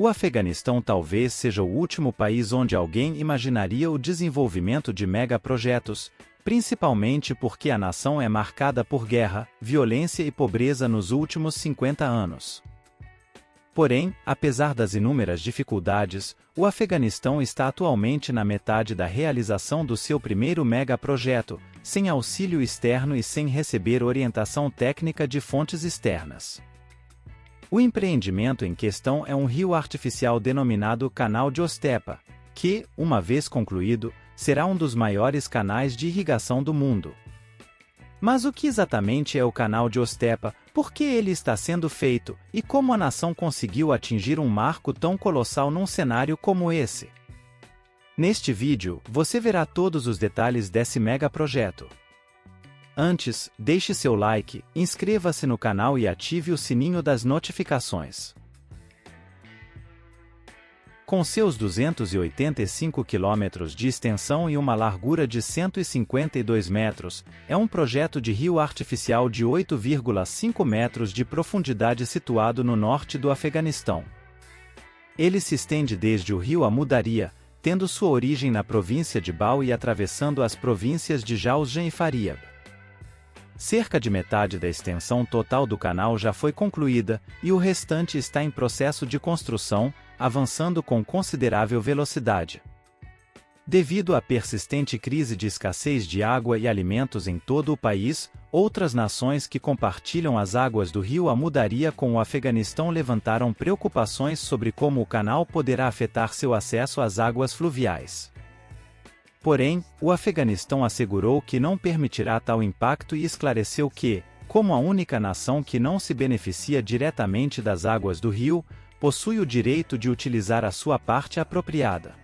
O Afeganistão talvez seja o último país onde alguém imaginaria o desenvolvimento de megaprojetos, principalmente porque a nação é marcada por guerra, violência e pobreza nos últimos 50 anos. Porém, apesar das inúmeras dificuldades, o Afeganistão está atualmente na metade da realização do seu primeiro megaprojeto, sem auxílio externo e sem receber orientação técnica de fontes externas. O empreendimento em questão é um rio artificial denominado Canal de Ostepa, que, uma vez concluído, será um dos maiores canais de irrigação do mundo. Mas o que exatamente é o Canal de Ostepa, por que ele está sendo feito, e como a nação conseguiu atingir um marco tão colossal num cenário como esse? Neste vídeo, você verá todos os detalhes desse megaprojeto. Antes, deixe seu like, inscreva-se no canal e ative o sininho das notificações. Com seus 285 quilômetros de extensão e uma largura de 152 metros, é um projeto de rio artificial de 8,5 metros de profundidade situado no norte do Afeganistão. Ele se estende desde o rio Amu Daria, tendo sua origem na província de Bau e atravessando as províncias de Jawzjan e Faryab. Cerca de metade da extensão total do canal já foi concluída, e o restante está em processo de construção, avançando com considerável velocidade. Devido à persistente crise de escassez de água e alimentos em todo o país, outras nações que compartilham as águas do rio Amu Daria com o Afeganistão levantaram preocupações sobre como o canal poderá afetar seu acesso às águas fluviais. Porém, o Afeganistão assegurou que não permitirá tal impacto e esclareceu que, como a única nação que não se beneficia diretamente das águas do rio, possui o direito de utilizar a sua parte apropriada.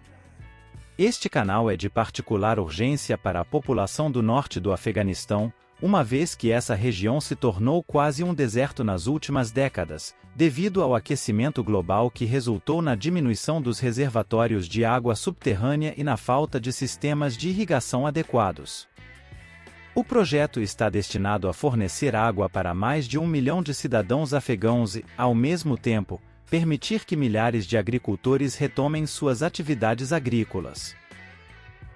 Este canal é de particular urgência para a população do norte do Afeganistão, uma vez que essa região se tornou quase um deserto nas últimas décadas, devido ao aquecimento global que resultou na diminuição dos reservatórios de água subterrânea e na falta de sistemas de irrigação adequados. O projeto está destinado a fornecer água para mais de 1 milhão de cidadãos afegãos e, ao mesmo tempo, permitir que milhares de agricultores retomem suas atividades agrícolas.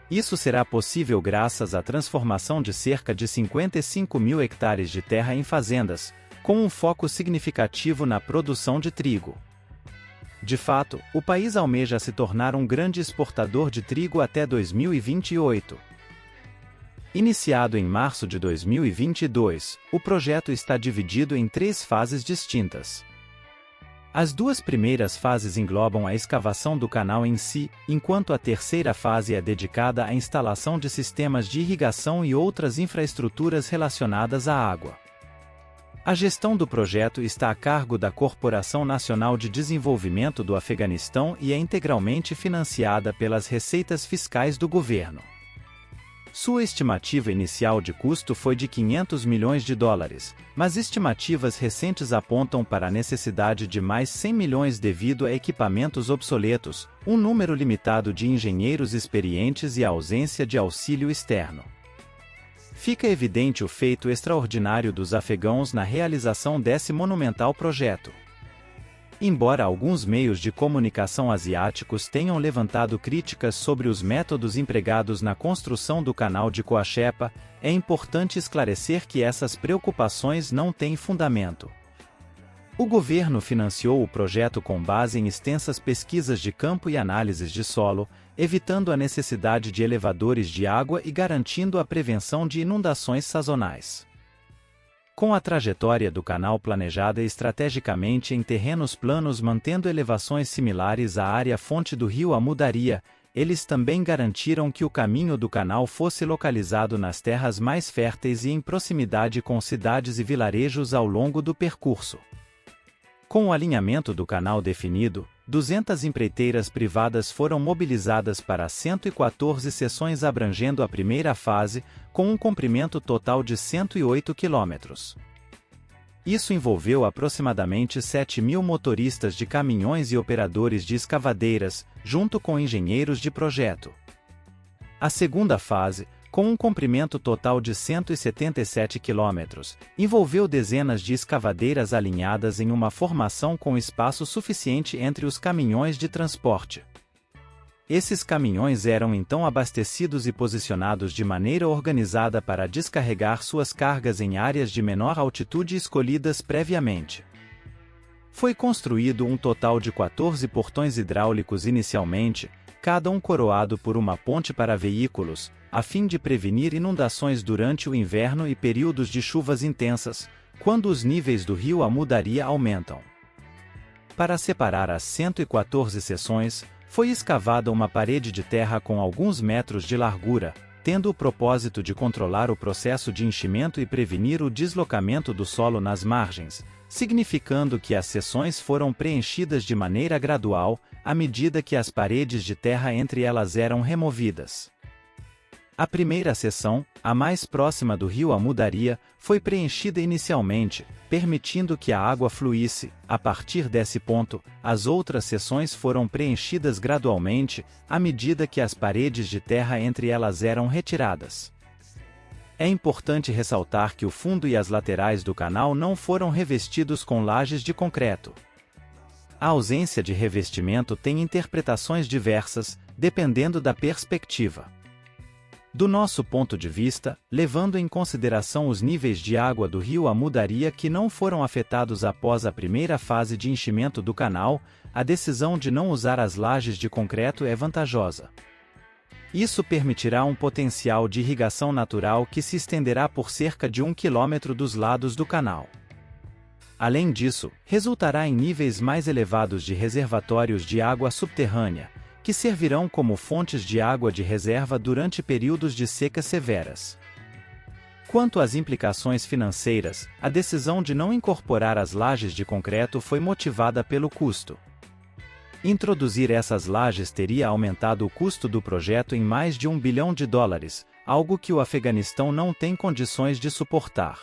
Isso será possível graças à transformação de cerca de 55 mil hectares de terra em fazendas, com um foco significativo na produção de trigo. De fato, o país almeja se tornar um grande exportador de trigo até 2028. Iniciado em março de 2022, o projeto está dividido em 3 fases distintas. As 2 primeiras fases englobam a escavação do canal em si, enquanto a terceira fase é dedicada à instalação de sistemas de irrigação e outras infraestruturas relacionadas à água. A gestão do projeto está a cargo da Corporação Nacional de Desenvolvimento do Afeganistão e é integralmente financiada pelas receitas fiscais do governo. Sua estimativa inicial de custo foi de 500 milhões de dólares, mas estimativas recentes apontam para a necessidade de mais 100 milhões devido a equipamentos obsoletos, um número limitado de engenheiros experientes e a ausência de auxílio externo. Fica evidente o feito extraordinário dos afegãos na realização desse monumental projeto. Embora alguns meios de comunicação asiáticos tenham levantado críticas sobre os métodos empregados na construção do canal de Coachepa, é importante esclarecer que essas preocupações não têm fundamento. O governo financiou o projeto com base em extensas pesquisas de campo e análises de solo, evitando a necessidade de elevadores de água e garantindo a prevenção de inundações sazonais. Com a trajetória do canal planejada estrategicamente em terrenos planos mantendo elevações similares à área-fonte do rio Amu Daria, eles também garantiram que o caminho do canal fosse localizado nas terras mais férteis e em proximidade com cidades e vilarejos ao longo do percurso. Com o alinhamento do canal definido, 200 empreiteiras privadas foram mobilizadas para 114 seções abrangendo a primeira fase, com um comprimento total de 108 quilômetros. Isso envolveu aproximadamente 7.000 motoristas de caminhões e operadores de escavadeiras, junto com engenheiros de projeto. A segunda fase, com um comprimento total de 177 km, envolveu dezenas de escavadeiras alinhadas em uma formação com espaço suficiente entre os caminhões de transporte. Esses caminhões eram então abastecidos e posicionados de maneira organizada para descarregar suas cargas em áreas de menor altitude escolhidas previamente. Foi construído um total de 14 portões hidráulicos inicialmente, cada um coroado por uma ponte para veículos, a fim de prevenir inundações durante o inverno e períodos de chuvas intensas, quando os níveis do rio Amu Daria aumentam. Para separar as 114 seções, foi escavada uma parede de terra com alguns metros de largura, tendo o propósito de controlar o processo de enchimento e prevenir o deslocamento do solo nas margens, significando que as seções foram preenchidas de maneira gradual, à medida que as paredes de terra entre elas eram removidas. A primeira seção, a mais próxima do rio Amu Daria, foi preenchida inicialmente, permitindo que a água fluísse. A partir desse ponto, as outras seções foram preenchidas gradualmente, à medida que as paredes de terra entre elas eram retiradas. É importante ressaltar que o fundo e as laterais do canal não foram revestidos com lajes de concreto. A ausência de revestimento tem interpretações diversas, dependendo da perspectiva. Do nosso ponto de vista, levando em consideração os níveis de água do rio Amu Daria que não foram afetados após a primeira fase de enchimento do canal, a decisão de não usar as lajes de concreto é vantajosa. Isso permitirá um potencial de irrigação natural que se estenderá por cerca de 1 km dos lados do canal. Além disso, resultará em níveis mais elevados de reservatórios de água subterrânea, que servirão como fontes de água de reserva durante períodos de secas severas. Quanto às implicações financeiras, a decisão de não incorporar as lajes de concreto foi motivada pelo custo. Introduzir essas lajes teria aumentado o custo do projeto em mais de US$ 1 bilhão, algo que o Afeganistão não tem condições de suportar.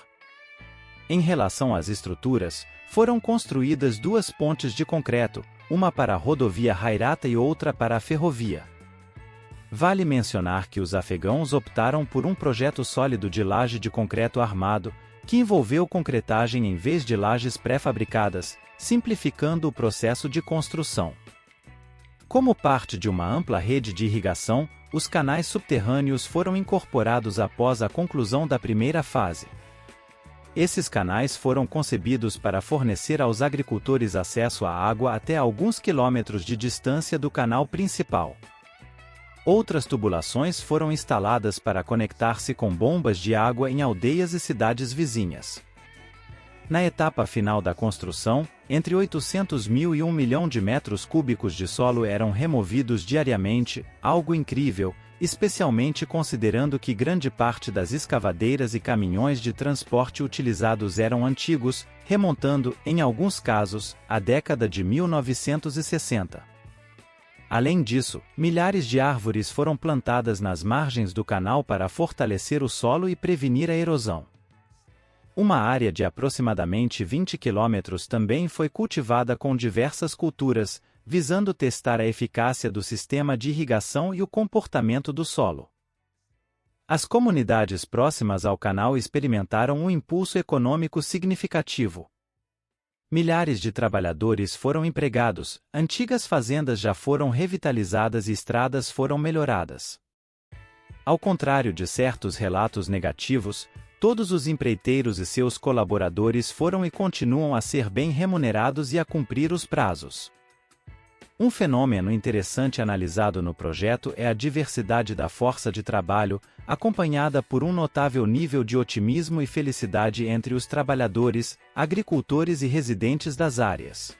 Em relação às estruturas, foram construídas duas pontes de concreto, uma para a rodovia Hairata e outra para a ferrovia. Vale mencionar que os afegãos optaram por um projeto sólido de laje de concreto armado, que envolveu concretagem em vez de lajes pré-fabricadas, simplificando o processo de construção. Como parte de uma ampla rede de irrigação, os canais subterrâneos foram incorporados após a conclusão da primeira fase. Esses canais foram concebidos para fornecer aos agricultores acesso à água até alguns quilômetros de distância do canal principal. Outras tubulações foram instaladas para conectar-se com bombas de água em aldeias e cidades vizinhas. Na etapa final da construção, entre 800 mil e 1 milhão de metros cúbicos de solo eram removidos diariamente, algo incrível, especialmente considerando que grande parte das escavadeiras e caminhões de transporte utilizados eram antigos, remontando, em alguns casos, à década de 1960. Além disso, milhares de árvores foram plantadas nas margens do canal para fortalecer o solo e prevenir a erosão. Uma área de aproximadamente 20 km também foi cultivada com diversas culturas, visando testar a eficácia do sistema de irrigação e o comportamento do solo. As comunidades próximas ao canal experimentaram um impulso econômico significativo. Milhares de trabalhadores foram empregados, antigas fazendas já foram revitalizadas e estradas foram melhoradas. Ao contrário de certos relatos negativos, todos os empreiteiros e seus colaboradores foram e continuam a ser bem remunerados e a cumprir os prazos. Um fenômeno interessante analisado no projeto é a diversidade da força de trabalho, acompanhada por um notável nível de otimismo e felicidade entre os trabalhadores, agricultores e residentes das áreas.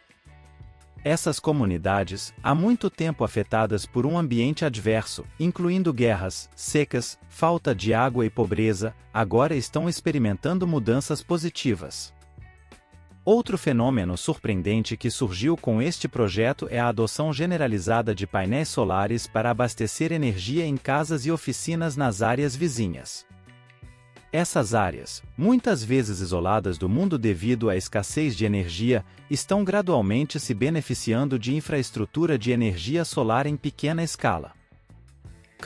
Essas comunidades, há muito tempo afetadas por um ambiente adverso, incluindo guerras, secas, falta de água e pobreza, agora estão experimentando mudanças positivas. Outro fenômeno surpreendente que surgiu com este projeto é a adoção generalizada de painéis solares para abastecer energia em casas e oficinas nas áreas vizinhas. Essas áreas, muitas vezes isoladas do mundo devido à escassez de energia, estão gradualmente se beneficiando de infraestrutura de energia solar em pequena escala.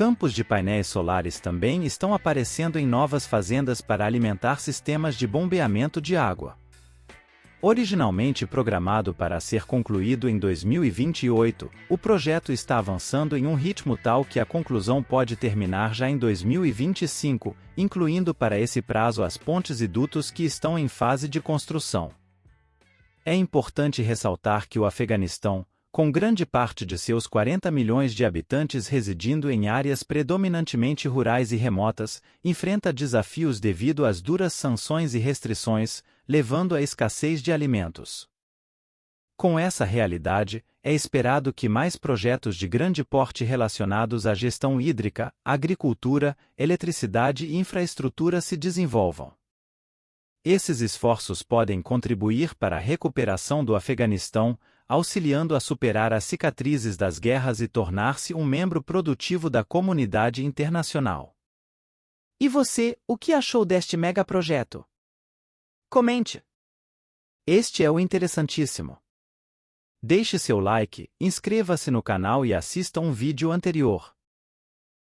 Campos de painéis solares também estão aparecendo em novas fazendas para alimentar sistemas de bombeamento de água. Originalmente programado para ser concluído em 2028, o projeto está avançando em um ritmo tal que a conclusão pode terminar já em 2025, incluindo para esse prazo as pontes e dutos que estão em fase de construção. É importante ressaltar que o Afeganistão, com grande parte de seus 40 milhões de habitantes residindo em áreas predominantemente rurais e remotas, enfrenta desafios devido às duras sanções e restrições, levando à escassez de alimentos. Com essa realidade, é esperado que mais projetos de grande porte relacionados à gestão hídrica, agricultura, eletricidade e infraestrutura se desenvolvam. Esses esforços podem contribuir para a recuperação do Afeganistão, auxiliando a superar as cicatrizes das guerras e tornar-se um membro produtivo da comunidade internacional. E você, o que achou deste megaprojeto? Comente! Este é o interessantíssimo. Deixe seu like, inscreva-se no canal e assista um vídeo anterior.